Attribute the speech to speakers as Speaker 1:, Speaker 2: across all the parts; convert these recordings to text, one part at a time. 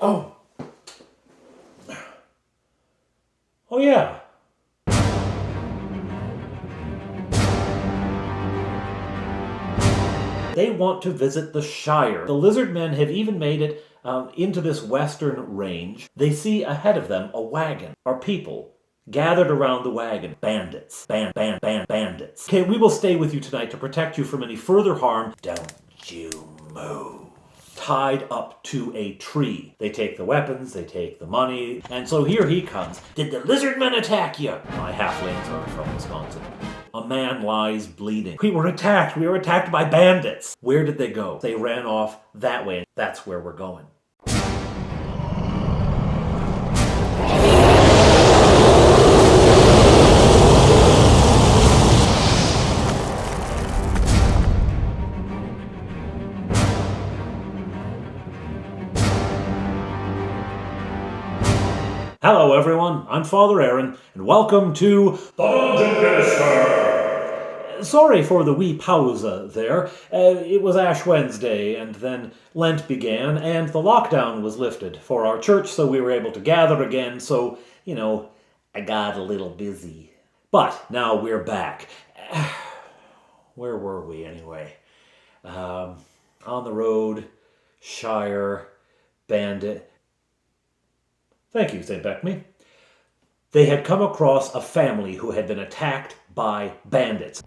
Speaker 1: Oh. Oh, yeah. They want to visit the Shire. The lizard men have even made it into this western range. They see ahead of them a wagon, or people, gathered around the wagon. Bandits. Bandits. Okay, we will stay with you tonight to protect you from any further harm. Don't you move. Tied up to a tree. They take the weapons, they take the money, and so here he comes. Did the lizard men attack you? My halflings are from Wisconsin. A man lies bleeding. We were attacked by bandits. Where did they go? They ran off that way. That's where we're going. Hello everyone, I'm Father Aaron, and welcome to Dungeon Minister! Sorry for the wee pause there. It was Ash Wednesday, and then Lent began, and the lockdown was lifted for our church, so we were able to gather again, so, I got a little busy. But now we're back. Where were we anyway? On the road, Shire, Bandit. Thank you, St. BECMI. They had come across a family who had been attacked by bandits.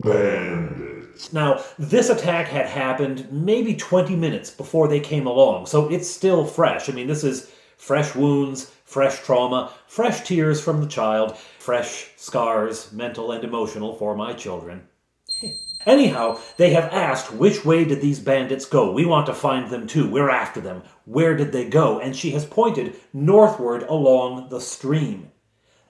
Speaker 1: Now, this attack had happened maybe 20 minutes before they came along, so it's still fresh. I mean, this is fresh wounds, fresh trauma, fresh tears from the child, fresh scars, mental and emotional, for my children. Anyhow, they have asked, which way did these bandits go? We want to find them too. We're after them. Where did they go? And she has pointed northward along the stream.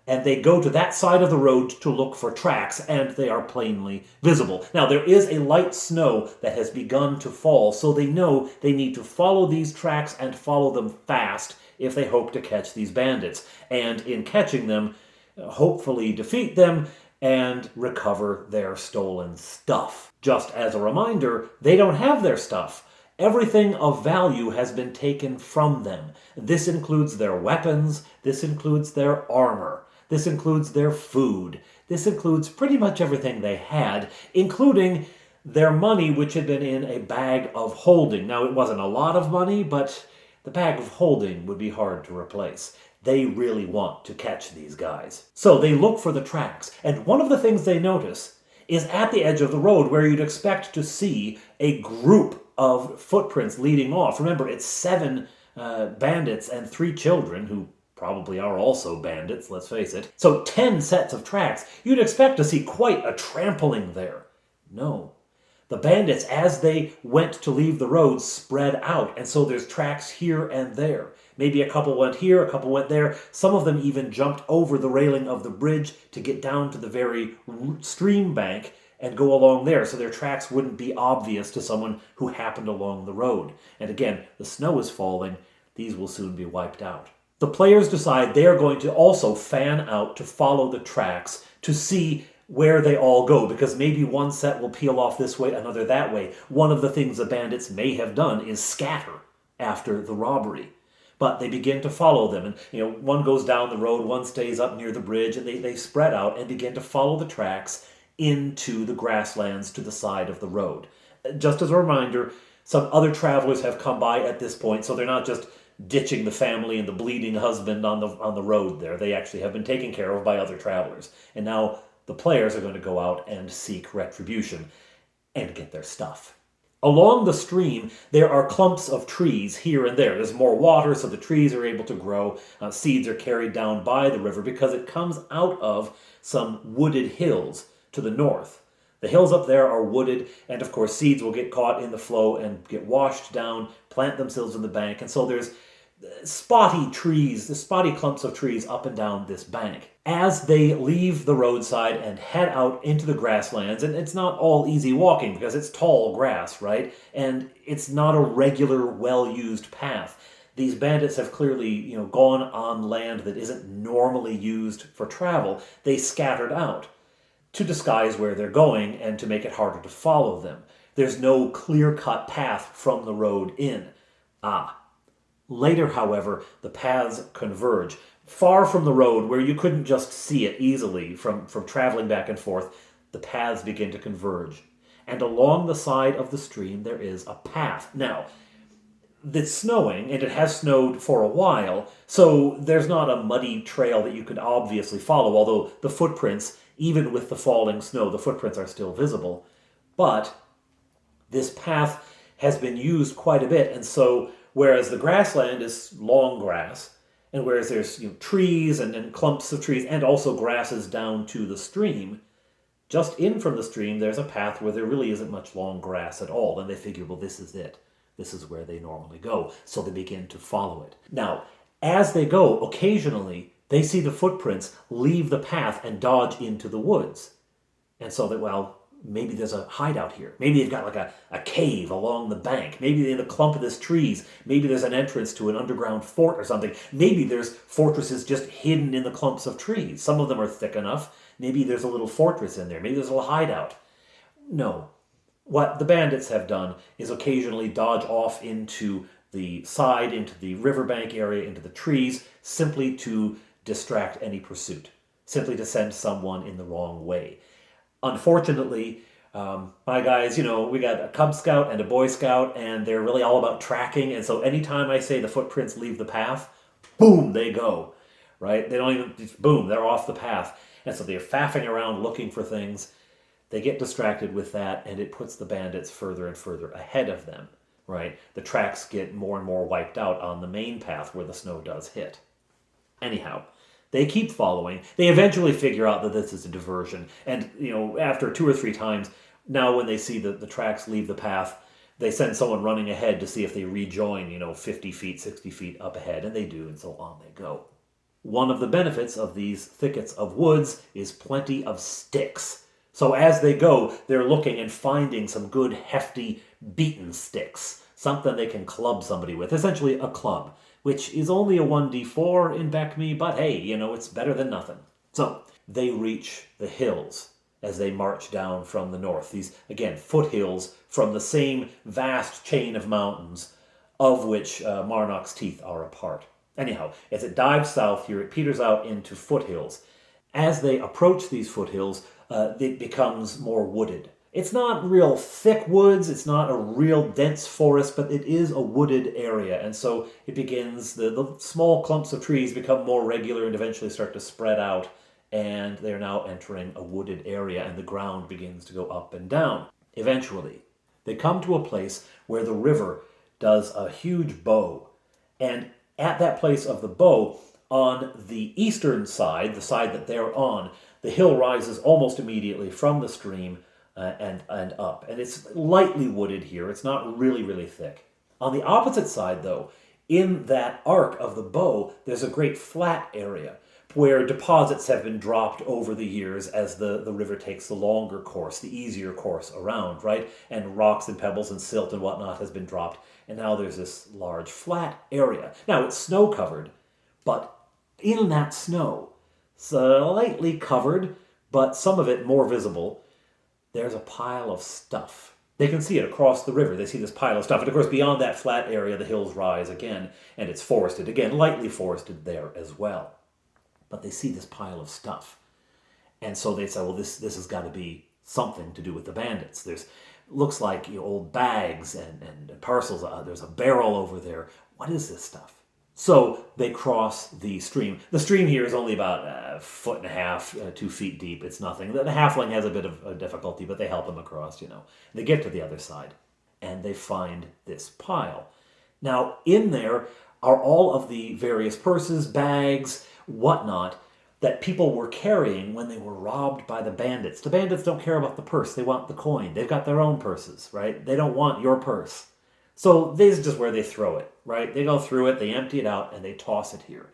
Speaker 1: And they go to that side of the road to look for tracks, and they are plainly visible. Now, there is a light snow that has begun to fall, so they know they need to follow these tracks and follow them fast if they hope to catch these bandits. And in catching them, hopefully defeat them and recover their stolen stuff. Just as a reminder, they don't have their stuff. Everything of value has been taken from them. This includes their weapons, this includes their armor, this includes their food, this includes pretty much everything they had, including their money, which had been in a bag of holding. Now, it wasn't a lot of money, but the bag of holding would be hard to replace. They really want to catch these guys. So they look for the tracks, and one of the things they notice is at the edge of the road where you'd expect to see a group of footprints leading off. Remember, it's 7 bandits and 3 children who probably are also bandits, let's face it. So 10 sets of tracks. You'd expect to see quite a trampling there. No. The bandits, as they went to leave the road, spread out, and so there's tracks here and there. Maybe a couple went here, a couple went there. Some of them even jumped over the railing of the bridge to get down to the very stream bank and go along there, so their tracks wouldn't be obvious to someone who happened along the road. And again, the snow is falling. These will soon be wiped out. The players decide they are going to also fan out to follow the tracks to see where they all go, because maybe one set will peel off this way, another that way. One of the things the bandits may have done is scatter after the robbery. But they begin to follow them, and one goes down the road, one stays up near the bridge, and they spread out and begin to follow the tracks into the grasslands to the side of the road. Just as a reminder, some other travelers have come by at this point, so they're not just ditching the family and the bleeding husband on the road there. They actually have been taken care of by other travelers. And now the players are going to go out and seek retribution and get their stuff. Along the stream, there are clumps of trees here and there. There's more water, so the trees are able to grow. Seeds are carried down by the river because it comes out of some wooded hills to the north. The hills up there are wooded, and of course seeds will get caught in the flow and get washed down, plant themselves in the bank, and so there's spotty clumps of trees up and down this bank. As they leave the roadside and head out into the grasslands, and it's not all easy walking because it's tall grass, right? And it's not a regular, well-used path. These bandits have clearly, gone on land that isn't normally used for travel. They scattered out to disguise where they're going and to make it harder to follow them. There's no clear-cut path from the road in. Later, however, the paths converge. Far from the road, where you couldn't just see it easily from traveling back and forth, the paths begin to converge. And along the side of the stream, there is a path. Now, it's snowing, and it has snowed for a while, so there's not a muddy trail that you could obviously follow, although the footprints, even with the falling snow, the footprints are still visible. But this path has been used quite a bit, and so whereas the grassland is long grass, and whereas there's trees and clumps of trees, and also grasses down to the stream, just in from the stream there's a path where there really isn't much long grass at all, and they figure, well, this is it. This is where they normally go, so they begin to follow it. Now, as they go, occasionally, they see the footprints leave the path and dodge into the woods. And so that, well, maybe there's a hideout here. Maybe they've got like a cave along the bank. Maybe in a clump of this trees. Maybe there's an entrance to an underground fort or something. Maybe there's fortresses just hidden in the clumps of trees. Some of them are thick enough. Maybe there's a little fortress in there. Maybe there's a little hideout. No. What the bandits have done is occasionally dodge off into the side, into the riverbank area, into the trees, simply to distract any pursuit, simply to send someone in the wrong way. Unfortunately, my guys, we got a Cub Scout and a Boy Scout, and they're really all about tracking, and so anytime I say the footprints leave the path, boom, they go, right? They don't even, boom, they're off the path. And so they're faffing around looking for things. They get distracted with that, and it puts the bandits further and further ahead of them, right? The tracks get more and more wiped out on the main path where the snow does hit. Anyhow, they keep following. They eventually figure out that this is a diversion. And, after 2 or 3 times, now when they see the tracks leave the path, they send someone running ahead to see if they rejoin, 50 feet, 60 feet up ahead, and they do, and so on they go. One of the benefits of these thickets of woods is plenty of sticks. So as they go, they're looking and finding some good, hefty, beaten sticks. Something they can club somebody with. Essentially a club, which is only a 1d4 in BECMI, but hey, it's better than nothing. So they reach the hills as they march down from the north. These, again, foothills from the same vast chain of mountains of which Marnock's Teeth are a part. Anyhow, as it dives south here, it peters out into foothills. As they approach these foothills, it becomes more wooded. It's not real thick woods, it's not a real dense forest, but it is a wooded area, and so it begins, the small clumps of trees become more regular and eventually start to spread out, and they're now entering a wooded area, and the ground begins to go up and down. Eventually, they come to a place where the river does a huge bow, and at that place of the bow, on the eastern side, the side that they're on, the hill rises almost immediately from the stream and up. And it's lightly wooded here. It's not really, really thick. On the opposite side, though, in that arc of the bow, there's a great flat area where deposits have been dropped over the years as the river takes the longer course, the easier course around, right? And rocks and pebbles and silt and whatnot has been dropped. And now there's this large flat area. Now, it's snow-covered, but in that snow, slightly covered, but some of it more visible, there's a pile of stuff. They can see it across the river. They see this pile of stuff. And of course, beyond that flat area, the hills rise again, and it's forested. Again, lightly forested there as well. But they see this pile of stuff. And so they say, well, this has got to be something to do with the bandits. There's, looks like old bags and parcels. There's a barrel over there. What is this stuff? So they cross the stream. The stream here is only about 1.5 feet, 2 feet deep. It's nothing. The halfling has a bit of difficulty, but they help him across, They get to the other side, and they find this pile. Now, in there are all of the various purses, bags, whatnot, that people were carrying when they were robbed by the bandits. The bandits don't care about the purse. They want the coin. They've got their own purses, right? They don't want your purse. So this is just where they throw it, right? They go through it, they empty it out, and they toss it here.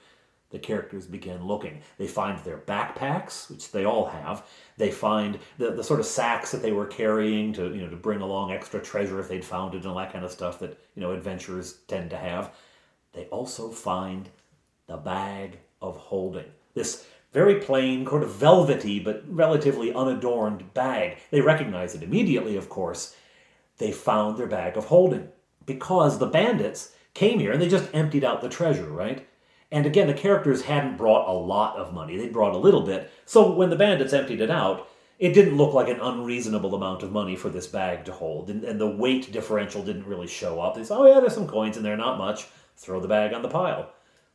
Speaker 1: The characters begin looking. They find their backpacks, which they all have. They find the sort of sacks that they were carrying to bring along extra treasure if they'd found it and all that kind of stuff that adventurers tend to have. They also find the bag of holding. This very plain, sort of velvety, but relatively unadorned bag. They recognize it immediately, of course. They found their bag of holding, because the bandits came here and they just emptied out the treasure, right? And again, the characters hadn't brought a lot of money. They brought a little bit. So when the bandits emptied it out, it didn't look like an unreasonable amount of money for this bag to hold. And the weight differential didn't really show up. They said, oh yeah, there's some coins in there, not much. Throw the bag on the pile.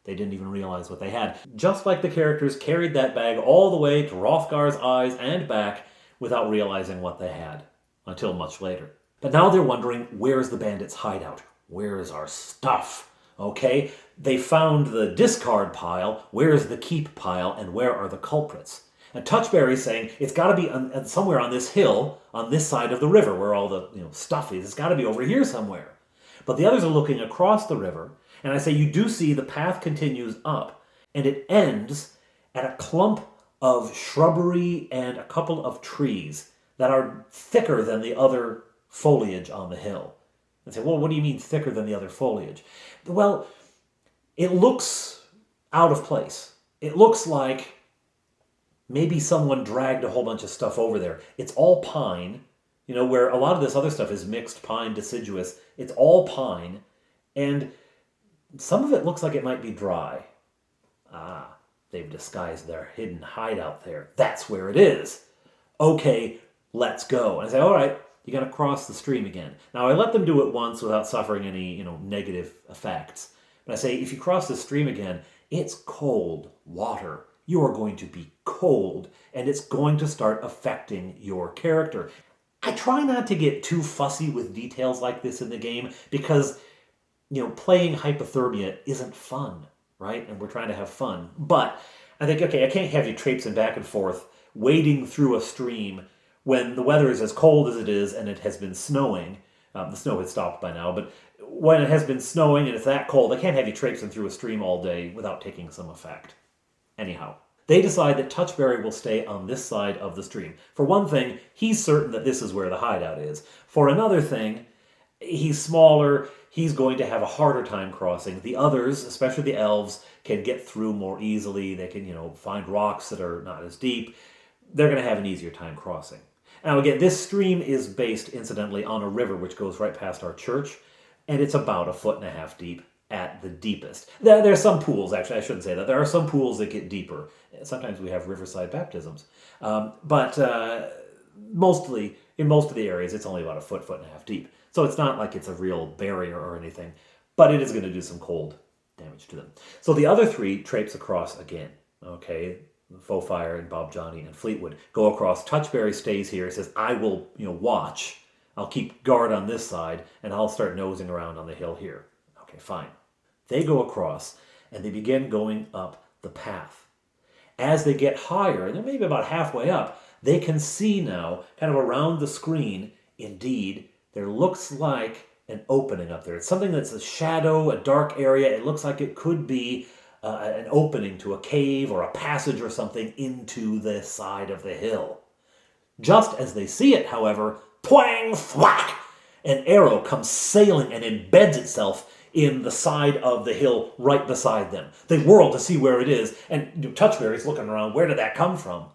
Speaker 1: They didn't even realize what they had. Just like the characters carried that bag all the way to Hrothgar's eyes and back without realizing what they had. Until much later. But now they're wondering, where's the bandits' hideout? Where is our stuff? Okay, they found the discard pile, where's the keep pile, and where are the culprits? And Touchberry's saying, it's got to be somewhere on this hill, on this side of the river, where all the stuff is. It's got to be over here somewhere. But the others are looking across the river, and I say, you do see the path continues up, and it ends at a clump of shrubbery and a couple of trees that are thicker than the other foliage on the hill. And say, well, what do you mean thicker than the other foliage? Well, it looks out of place. It looks like maybe someone dragged a whole bunch of stuff over there. It's all pine, where a lot of this other stuff is mixed pine, deciduous. It's all pine, and some of it looks like it might be dry. Ah, they've disguised their hidden hideout there. That's where it is. Okay, let's go. And I say, all right, you got to cross the stream again. Now, I let them do it once without suffering any, negative effects. But I say, if you cross the stream again, it's cold water. You are going to be cold, and it's going to start affecting your character. I try not to get too fussy with details like this in the game because, playing hypothermia isn't fun, right? And we're trying to have fun. But I think, okay, I can't have you traipsing back and forth, wading through a stream when the weather is as cold as it is and it has been snowing. The snow has stopped by now, but when it has been snowing and it's that cold, I can't have you traipsing through a stream all day without taking some effect. Anyhow, they decide that Touchberry will stay on this side of the stream. For one thing, he's certain that this is where the hideout is. For another thing, he's smaller, he's going to have a harder time crossing. The others, especially the elves, can get through more easily. They can, find rocks that are not as deep. They're going to have an easier time crossing. Now again, this stream is based, incidentally, on a river which goes right past our church, and it's about 1.5 feet deep at the deepest. There are some pools, actually, I shouldn't say that. There are some pools that get deeper. Sometimes we have riverside baptisms. But mostly, in most of the areas, it's only about 1.5 feet deep. So it's not like it's a real barrier or anything, but it is going to do some cold damage to them. So the other three traipse across again, okay? Fofire and Bob Johnny and Fleetwood go across. Touchberry stays here. He says, I will, watch. I'll keep guard on this side, and I'll start nosing around on the hill here. Okay, fine. They go across, and they begin going up the path. As they get higher, and they're maybe about halfway up, they can see now, kind of around the screen, indeed, there looks like an opening up there. It's something that's a shadow, a dark area. It looks like it could be an opening to a cave or a passage or something into the side of the hill. Just as they see it, however, twang, thwack, an arrow comes sailing and embeds itself in the side of the hill right beside them. They whirl to see where it is, and Touchberry's looking around. Where did that come from?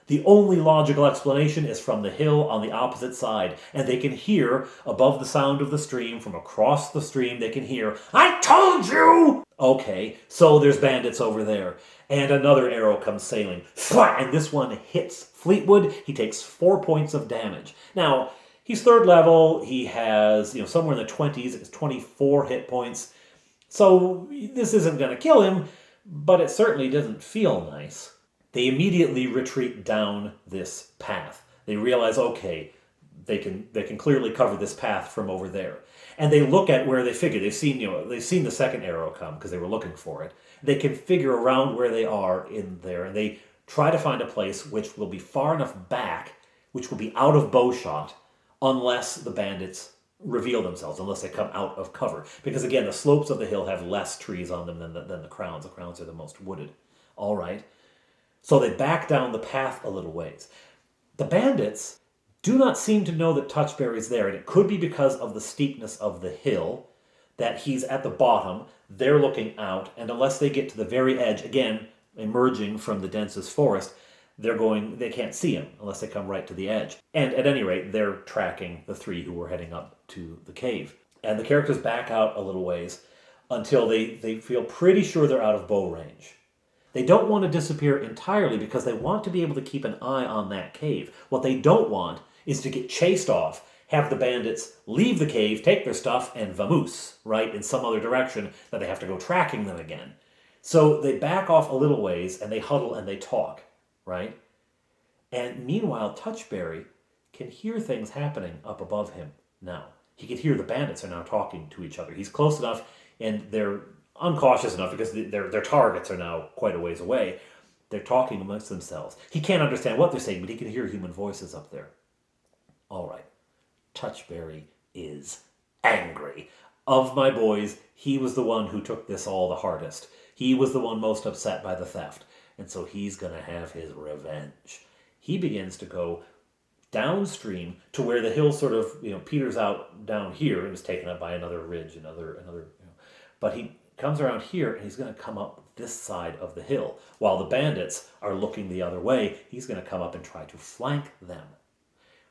Speaker 1: The only logical explanation is from the hill on the opposite side, and they can hear, above the sound of the stream, from across the stream, they can hear, I told you! Okay, so there's bandits over there. And another arrow comes sailing, and this one hits Fleetwood. He takes 4 points of damage. Now, he's 3rd level. He has, somewhere in the 20s. It's 24 hit points. So this isn't going to kill him, but it certainly doesn't feel nice. They immediately retreat down this path. They realize, okay, they can clearly cover this path from over there. And they look at where they figure. They've seen the second arrow come because they were looking for it. They can figure around where they are in there, and they try to find a place which will be far enough back, which will be out of bowshot, unless the bandits reveal themselves, unless they come out of cover. Because again, the slopes of the hill have less trees on them than the crowns. The crowns are the most wooded. All right. So they back down the path a little ways. The bandits do not seem to know that Touchberry's there, and it could be because of the steepness of the hill, that he's at the bottom, they're looking out, and unless they get to the very edge, again, emerging from the densest forest, they can't see him unless they come right to the edge. And at any rate, they're tracking the three who were heading up to the cave. And the characters back out a little ways. until they feel pretty sure they're out of bow range. They don't want to disappear entirely because they want to be able to keep an eye on that cave. What they don't want is to get chased off, have the bandits leave the cave, take their stuff, and vamoose, right, in some other direction that they have to go tracking them again. So they back off a little ways, and they huddle and they talk, right? And meanwhile, Touchberry can hear things happening up above him now. He can hear the bandits are now talking to each other. He's close enough, and they're uncautious enough because their targets are now quite a ways away. They're talking amongst themselves. He can't understand what they're saying, but he can hear human voices up there. All right. Touchberry is angry. Of my boys, he was the one who took this all the hardest. He was the one most upset by the theft. And so he's going to have his revenge. He begins to go downstream to where the hill sort of, peters out down here. It was taken up by another ridge, but he comes around here and he's going to come up this side of the hill. While the bandits are looking the other way, he's going to come up and try to flank them.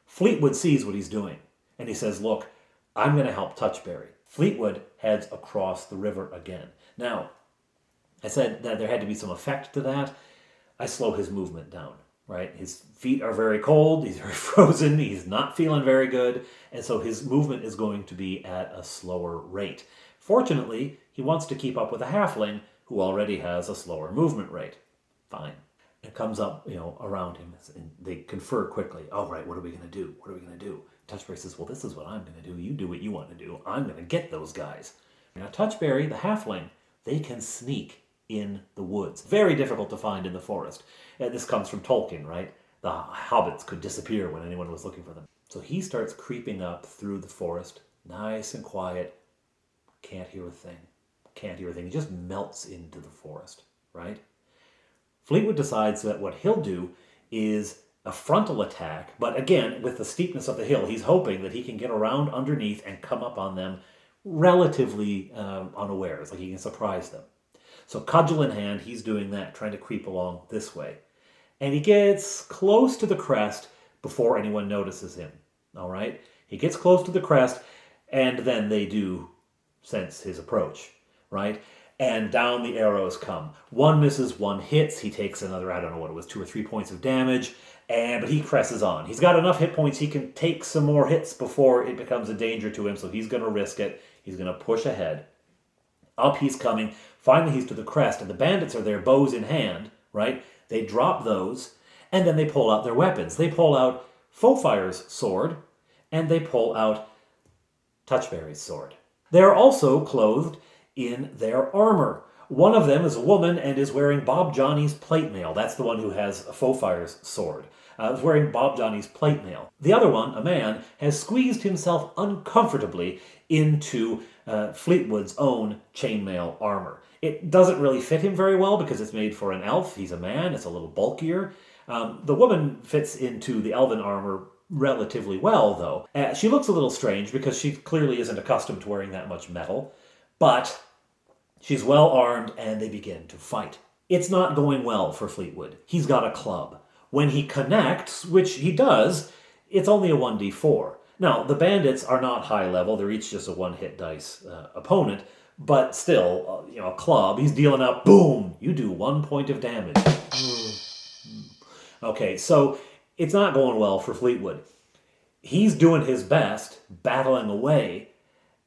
Speaker 1: Fleetwood sees what he's doing and he says, look, I'm going to help Touchberry. Fleetwood heads across the river again. Now, I said that there had to be some effect to that. I slow his movement down, right? His feet are very cold. He's very frozen. He's not feeling very good. And so his movement is going to be at a slower rate. Fortunately, he wants to keep up with a halfling who already has a slower movement rate. Fine. It comes up, around him, and they confer quickly. All right, what are we going to do? What are we going to do? Touchberry says, well, this is what I'm going to do. You do what you want to do. I'm going to get those guys. Now, Touchberry, the halfling, they can sneak in the woods. Very difficult to find in the forest. And this comes from Tolkien, right? The hobbits could disappear when anyone was looking for them. So he starts creeping up through the forest, nice and quiet. Can't hear a thing. Can't hear a thing. He just melts into the forest, right? Fleetwood decides that what he'll do is a frontal attack, but again, with the steepness of the hill, he's hoping that he can get around underneath and come up on them relatively unawares, like he can surprise them. So cudgel in hand, he's doing that, trying to creep along this way. And he gets close to the crest before anyone notices him, all right? He gets close to the crest, and then they do sense his approach, right? And down the arrows come. One misses, one hits. He takes another, 2 or 3 points of damage, but he presses on. He's got enough hit points, he can take some more hits before it becomes a danger to him, so he's going to risk it. He's going to push ahead. Up he's coming. Finally, he's to the crest, and the bandits are there, bows in hand, right? They drop those, and then they pull out their weapons. They pull out Foefire's sword, and they pull out Touchberry's sword. They're also clothed in their armor. One of them is a woman and is wearing Bob Johnny's plate mail. That's the one who has Foefire's sword. Is wearing Bob Johnny's plate mail. The other one, a man, has squeezed himself uncomfortably into Fleetwood's own chainmail armor. It doesn't really fit him very well because it's made for an elf. He's a man. It's a little bulkier. The woman fits into the elven armor relatively well, though. She looks a little strange because she clearly isn't accustomed to wearing that much metal. But she's well armed and they begin to fight. It's not going well for Fleetwood. He's got a club. When he connects, which he does, it's only a 1d4. Now, the bandits are not high level. They're each just a one-hit dice opponent. But still, a club. He's dealing out, boom, you do 1 point of damage. Okay, so it's not going well for Fleetwood. He's doing his best, battling away,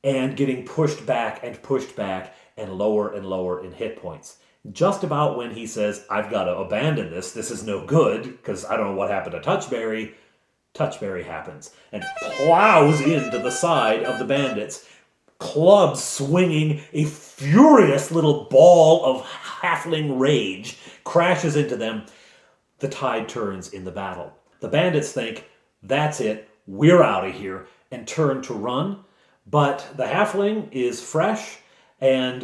Speaker 1: and getting pushed back and lower in hit points. Just about when he says, I've got to abandon this, this is no good, because I don't know what happened to Touchberry, Touchberry happens and plows into the side of the bandits, club swinging, a furious little ball of halfling rage crashes into them. The tide turns in the battle. The bandits think, that's it, we're out of here, and turn to run. But the halfling is fresh, and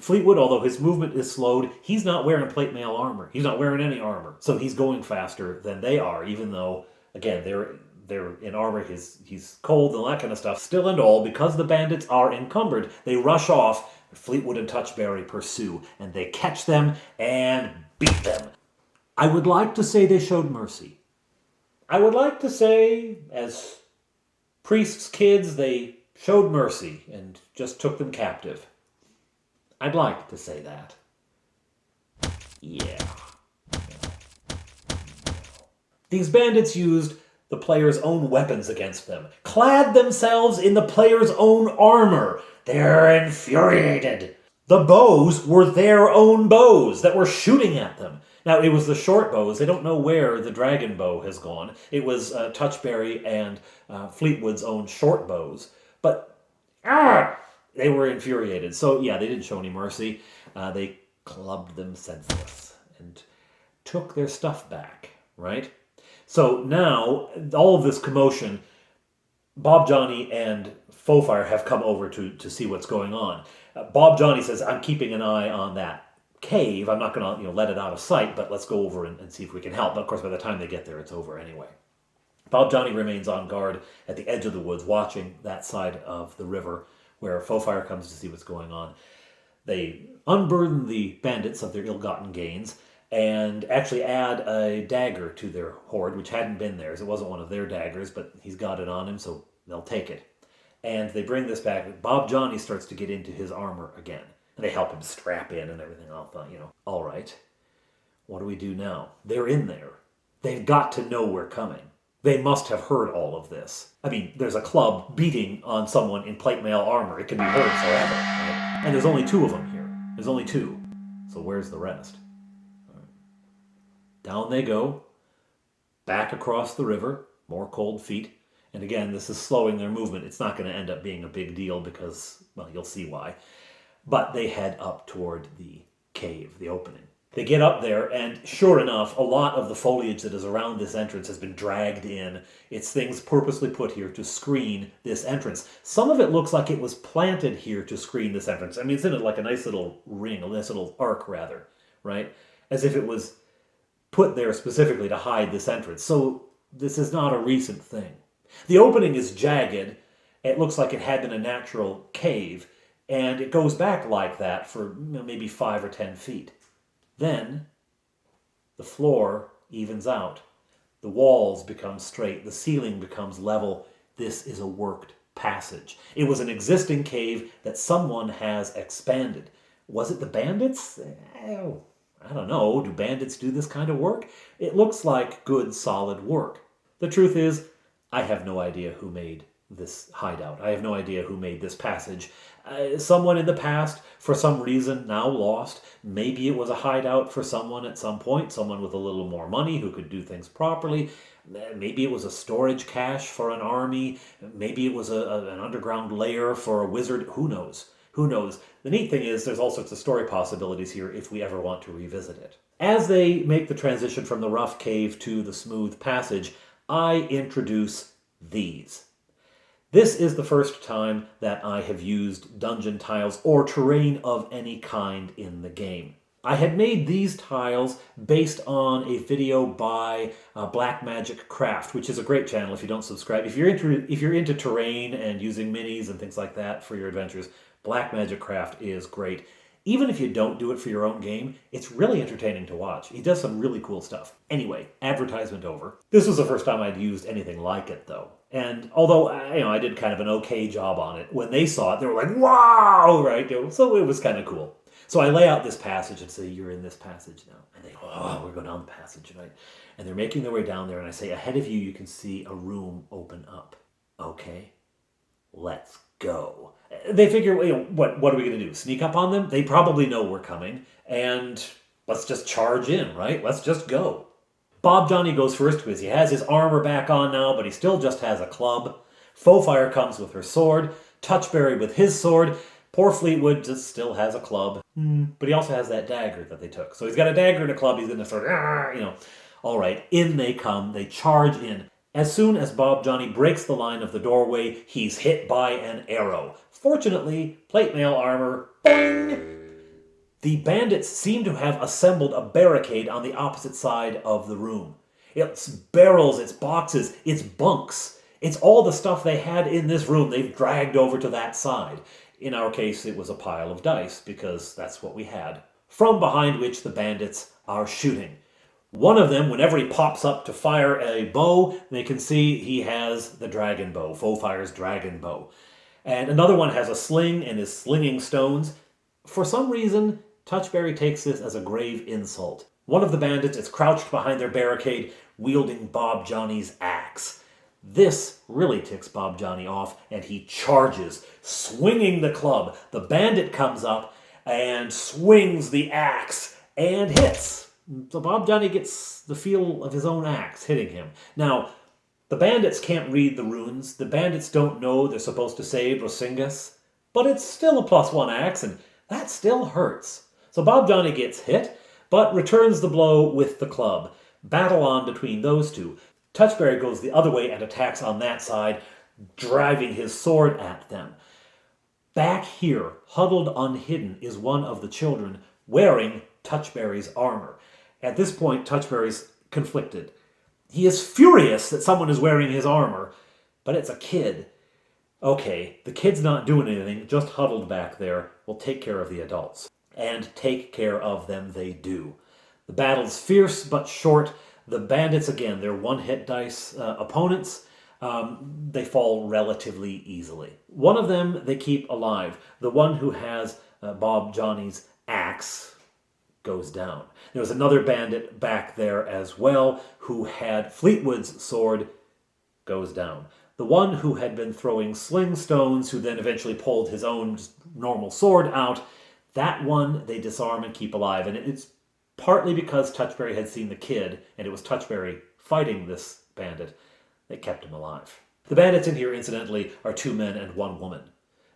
Speaker 1: Fleetwood, although his movement is slowed, he's not wearing plate mail armor. He's not wearing any armor. So he's going faster than they are, even though, again, they're in armor, he's cold and all that kind of stuff. Still and all, because the bandits are encumbered, they rush off. Fleetwood and Touchberry pursue, and they catch them and beat them. I would like to say they showed mercy. I would like to say, as priests' kids, they showed mercy and just took them captive. I'd like to say that. Yeah. These bandits used the player's own weapons against them, clad themselves in the player's own armor. They're infuriated. The bows were their own bows that were shooting at them. Now, it was the short bows. They don't know where the dragon bow has gone. It was Touchberry and Fleetwood's own short bows. But they were infuriated. So, yeah, they didn't show any mercy. They clubbed them senseless and took their stuff back, right? So now, all of this commotion, Bob Johnny and Fofire have come over to see what's going on. Bob Johnny says, I'm keeping an eye on that cave. I'm not going to let it out of sight, but let's go over and see if we can help. But of course, by the time they get there, it's over anyway. Bob Johnny remains on guard at the edge of the woods, watching that side of the river where Fofire comes to see what's going on. They unburden the bandits of their ill-gotten gains and actually add a dagger to their hoard, which hadn't been theirs. It wasn't one of their daggers, but he's got it on him, so they'll take it. And they bring this back. Bob Johnny starts to get into his armor again. And they help him strap in and everything. I thought, all right, what do we do now? They're in there. They've got to know we're coming. They must have heard all of this. I mean, there's a club beating on someone in plate mail armor. It can be heard forever. Right? And there's only 2 of them here. There's only 2. So where's the rest? Down they go, back across the river, more cold feet. And again, this is slowing their movement. It's not going to end up being a big deal because, well, you'll see why. But they head up toward the cave, the opening. They get up there, and sure enough, a lot of the foliage that is around this entrance has been dragged in. It's things purposely put here to screen this entrance. Some of it looks like it was planted here to screen this entrance. I mean, it's in it like a nice little ring, a nice little arc, rather, right? As if it was put there specifically to hide this entrance. So this is not a recent thing. The opening is jagged. It looks like it had been a natural cave, and it goes back like that for maybe 5 or 10 feet. Then the floor evens out. The walls become straight. The ceiling becomes level. This is a worked passage. It was an existing cave that someone has expanded. Was it the bandits? I don't know. Do bandits do this kind of work? It looks like good, solid work. The truth is, I have no idea who made this hideout. I have no idea who made this passage. Someone in the past, for some reason, now lost. Maybe it was a hideout for someone at some point, someone with a little more money who could do things properly. Maybe it was a storage cache for an army. Maybe it was an underground lair for a wizard. Who knows? Who knows? The neat thing is there's all sorts of story possibilities here if we ever want to revisit it. As they make the transition from the rough cave to the smooth passage, I introduce these. This is the first time that I have used dungeon tiles or terrain of any kind in the game. I had made these tiles based on a video by Black Magic Craft, which is a great channel if you don't subscribe. If you're into terrain and using minis and things like that for your adventures, Black Magic Craft is great. Even if you don't do it for your own game, it's really entertaining to watch. He does some really cool stuff. Anyway, advertisement over. This was the first time I'd used anything like it, though. And although I did kind of an okay job on it, when they saw it, they were like, wow, right? So it was kind of cool. So I lay out this passage and say, you're in this passage now. And they go, oh, we're going down the passage, right? And they're making their way down there, and I say, ahead of you, you can see a room open up. Okay, let's go. They figure, what are we going to do? Sneak up on them? They probably know we're coming, and let's just charge in, right? Let's just go. Bob Johnny goes first because he has his armor back on now, but he still just has a club. Fofire comes with her sword. Touchberry with his sword. Poor Fleetwood just still has a club. But he also has that dagger that they took. So he's got a dagger and a club. He's going to sort of, All right, in they come. They charge in. As soon as Bob Johnny breaks the line of the doorway, he's hit by an arrow. Fortunately, plate mail armor, boing! The bandits seem to have assembled a barricade on the opposite side of the room. It's barrels, it's boxes, it's bunks. It's all the stuff they had in this room they've dragged over to that side. In our case, it was a pile of dice, because that's what we had. From behind which the bandits are shooting. One of them, whenever he pops up to fire a bow, they can see he has the dragon bow, Fofire's dragon bow. And another one has a sling and is slinging stones. For some reason, Touchberry takes this as a grave insult. One of the bandits is crouched behind their barricade, wielding Bob Johnny's axe. This really ticks Bob Johnny off, and he charges, swinging the club. The bandit comes up and swings the axe and hits. So Bob Johnny gets the feel of his own axe hitting him. Now, the bandits can't read the runes. The bandits don't know they're supposed to say Brosingas. But it's still a +1 axe, and that still hurts. So Bob Johnny gets hit, but returns the blow with the club. Battle on between those two. Touchberry goes the other way and attacks on that side, driving his sword at them. Back here, huddled unhidden, is one of the children wearing Touchberry's armor. At this point, Touchberry's conflicted. He is furious that someone is wearing his armor, but it's a kid. Okay, the kid's not doing anything, just huddled back there. We'll take care of the adults. And take care of them they do. The battle's fierce but short. The bandits, again, they're one-hit dice opponents. They fall relatively easily. One of them they keep alive. The one who has Bob Johnny's axe goes down. There was another bandit back there as well who had Fleetwood's sword, goes down. The one who had been throwing sling stones, who then eventually pulled his own normal sword out, that one they disarm and keep alive. And it's partly because Touchberry had seen the kid, and it was Touchberry fighting this bandit that kept him alive. The bandits in here, incidentally, are 2 men and 1 woman.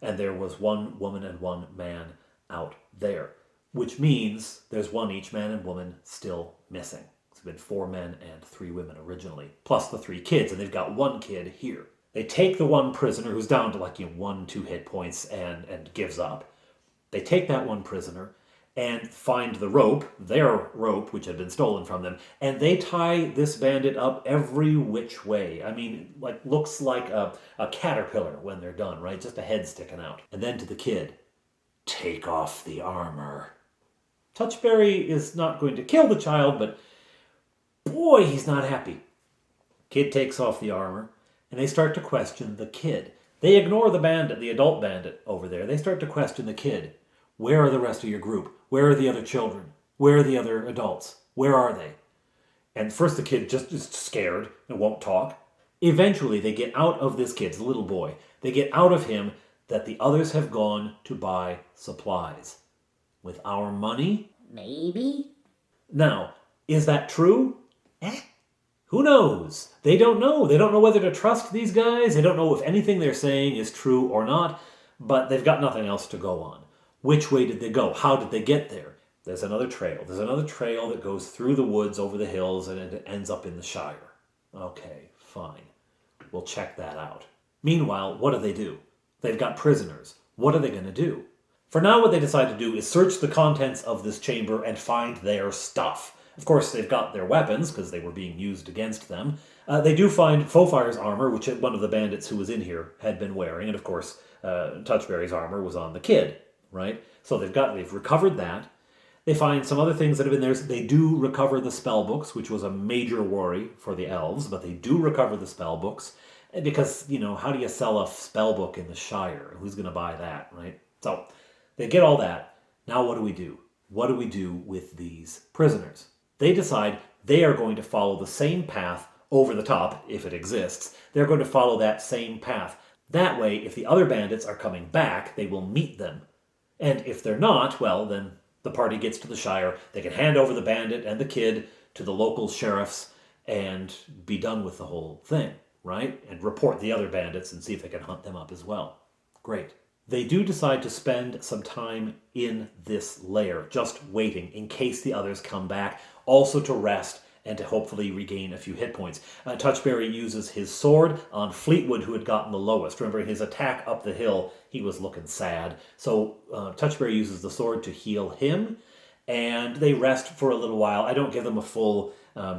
Speaker 1: And there was 1 woman and 1 man out there, which means there's 1 each man and woman still missing. It's been 4 men and 3 women originally, plus the 3 kids, and they've got 1 kid here. They take the 1 prisoner who's down to 1-2 hit points and gives up. They take that 1 prisoner and find the rope, their rope, which had been stolen from them, and they tie this bandit up every which way. I mean, looks like a caterpillar when they're done, right? Just a head sticking out. And then to the kid, take off the armor. Touchberry is not going to kill the child, but boy, he's not happy. Kid takes off the armor, and they start to question the kid. They ignore the bandit, the adult bandit over there. They start to question the kid. Where are the rest of your group? Where are the other children? Where are the other adults? Where are they? And first the kid just is scared and won't talk. Eventually they get out of this kid, the little boy, they get out of him that the others have gone to buy supplies. With our money?
Speaker 2: Maybe?
Speaker 1: Now, is that true? Who knows? They don't know. They don't know whether to trust these guys. They don't know if anything they're saying is true or not, but they've got nothing else to go on. Which way did they go? How did they get there? There's another trail. There's another trail that goes through the woods, over the hills, and it ends up in the shire. Okay, fine. We'll check that out. Meanwhile, what do? They've got prisoners. What are they going to do? For now, what they decide to do is search the contents of this chamber and find their stuff. Of course, they've got their weapons, because they were being used against them. They do find Fofire's armor, which one of the bandits who was in here had been wearing, and of course, Touchberry's armor was on the kid, right? So they've recovered that. They find some other things that have been there. They do recover the spell books, which was a major worry for the elves, but they do recover the spell books, because, how do you sell a spell book in the Shire? Who's going to buy that, right? So they get all that. Now what do we do? What do we do with these prisoners? They decide they are going to follow the same path over the top, if it exists. They're going to follow that same path. That way, if the other bandits are coming back, they will meet them. And if they're not, well, then the party gets to the Shire. They can hand over the bandit and the kid to the local sheriffs and be done with the whole thing, right? And report the other bandits and see if they can hunt them up as well. Great. They do decide to spend some time in this lair, just waiting in case the others come back, also to rest and to hopefully regain a few hit points. Touchberry uses his sword on Fleetwood, who had gotten the lowest. Remember, his attack up the hill, he was looking sad. So Touchberry uses the sword to heal him, and they rest for a little while. I don't give them a full, roll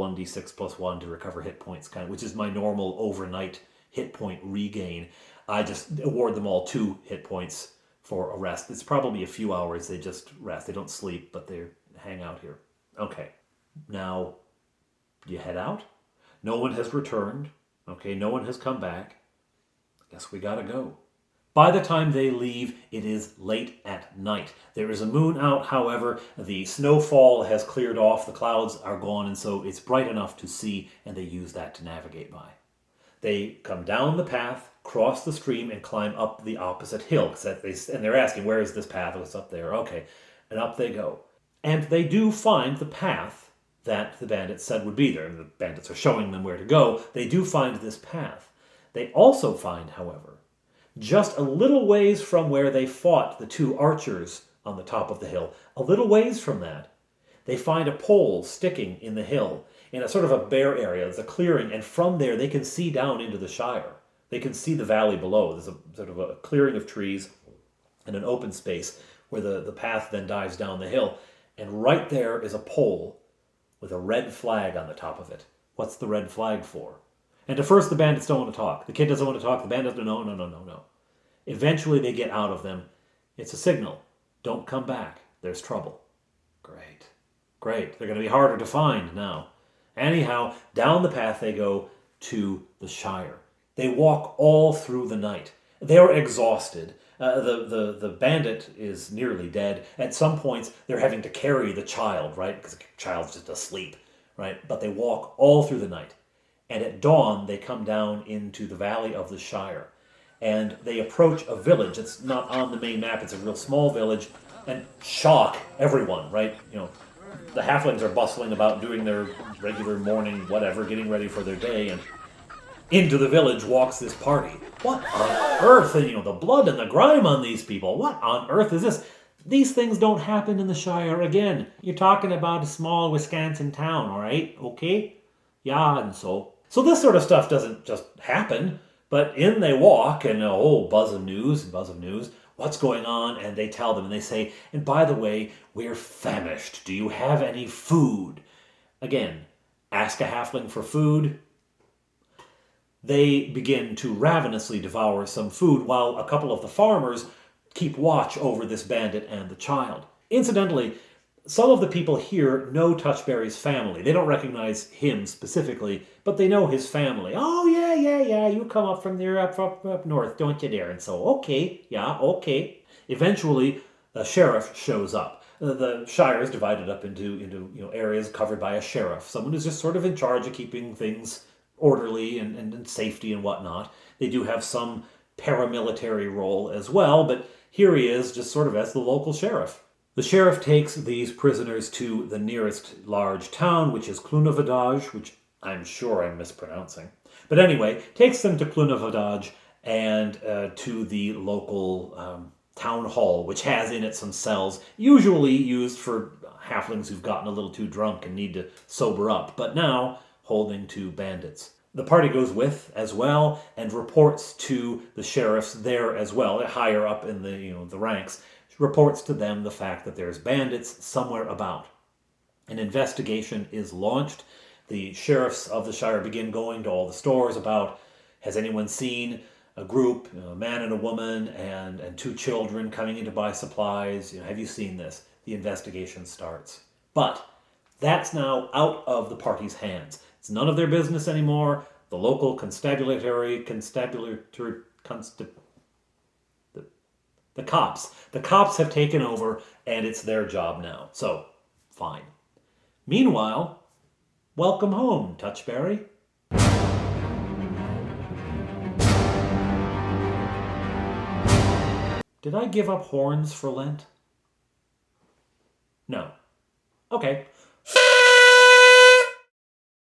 Speaker 1: a 1d6 plus 1 to recover hit points, which is my normal overnight hit point regain. I just award them all 2 hit points for a rest. It's probably a few hours they just rest. They don't sleep, but they hang out here. Okay. Now, you head out. No one has returned. Okay, no one has come back. I guess we gotta go. By the time they leave, it is late at night. There is a moon out, however. The snowfall has cleared off, the clouds are gone, and so it's bright enough to see, and they use that to navigate by. They come down the path, cross the stream, and climb up the opposite hill. And they're asking, where is this path? What's up there? Okay. And up they go. And they do find the path that the bandits said would be there. And the bandits are showing them where to go. They do find this path. They also find, however, just a little ways from where they fought the two archers on the top of the hill, a little ways from that, they find a pole sticking in the hill in a sort of a bare area. There's a clearing, and from there they can see down into the Shire. They can see the valley below. There's a sort of a clearing of trees and an open space where the path then dives down the hill. And right there is a pole with a red flag on the top of it. What's the red flag for? And at first the bandits don't want to talk. The kid doesn't want to talk. The bandits, no. Eventually they get out of them. It's a signal. Don't come back. There's trouble. Great. They're going to be harder to find now. Anyhow, down the path they go to the Shire. They walk all through the night. They're exhausted. The bandit is nearly dead. At some points, they're having to carry the child, right? Because the child's just asleep, right? But they walk all through the night. And at dawn, they come down into the valley of the Shire. And they approach a village. It's not on the main map. It's a real small village. And shock everyone, right? The halflings are bustling about doing their regular morning whatever, getting ready for their day. And into the village walks this party. What on earth? And, the blood and the grime on these people. What on earth is this? These things don't happen in the Shire again. You're talking about a small Wisconsin town, all right? Okay? Yeah, and so this sort of stuff doesn't just happen. But in they walk, and a whole buzz of news. What's going on? And they tell them, and they say, and by the way, we're famished. Do you have any food? Again, ask a halfling for food. They begin to ravenously devour some food while a couple of the farmers keep watch over this bandit and the child. Incidentally, some of the people here know Touchberry's family. They don't recognize him specifically, but they know his family. Oh, yeah, you come up from there, up north, don't you there? And so, okay. Eventually, a sheriff shows up. The Shire is divided up into areas covered by a sheriff, someone who's just sort of in charge of keeping things orderly and safety and whatnot. They do have some paramilitary role as well, but here he is just sort of as the local sheriff. The sheriff takes these prisoners to the nearest large town, which is Clunavodaj, which I'm sure I'm mispronouncing. But anyway, takes them to Clunavodaj and to the local town hall, which has in it some cells, usually used for halflings who've gotten a little too drunk and need to sober up, but now holding two bandits. The party goes with as well and reports to the sheriffs there as well, higher up in the ranks, reports to them the fact that there's bandits somewhere about. An investigation is launched. The sheriffs of the Shire begin going to all the stores about, has anyone seen a group, a man and a woman and two children coming in to buy supplies? Have you seen this? The investigation starts. But that's now out of the party's hands. It's none of their business anymore. The local the cops have taken over, and it's their job now. So, fine. Meanwhile, welcome home, Touchberry. Did I give up horns for Lent? No. Okay.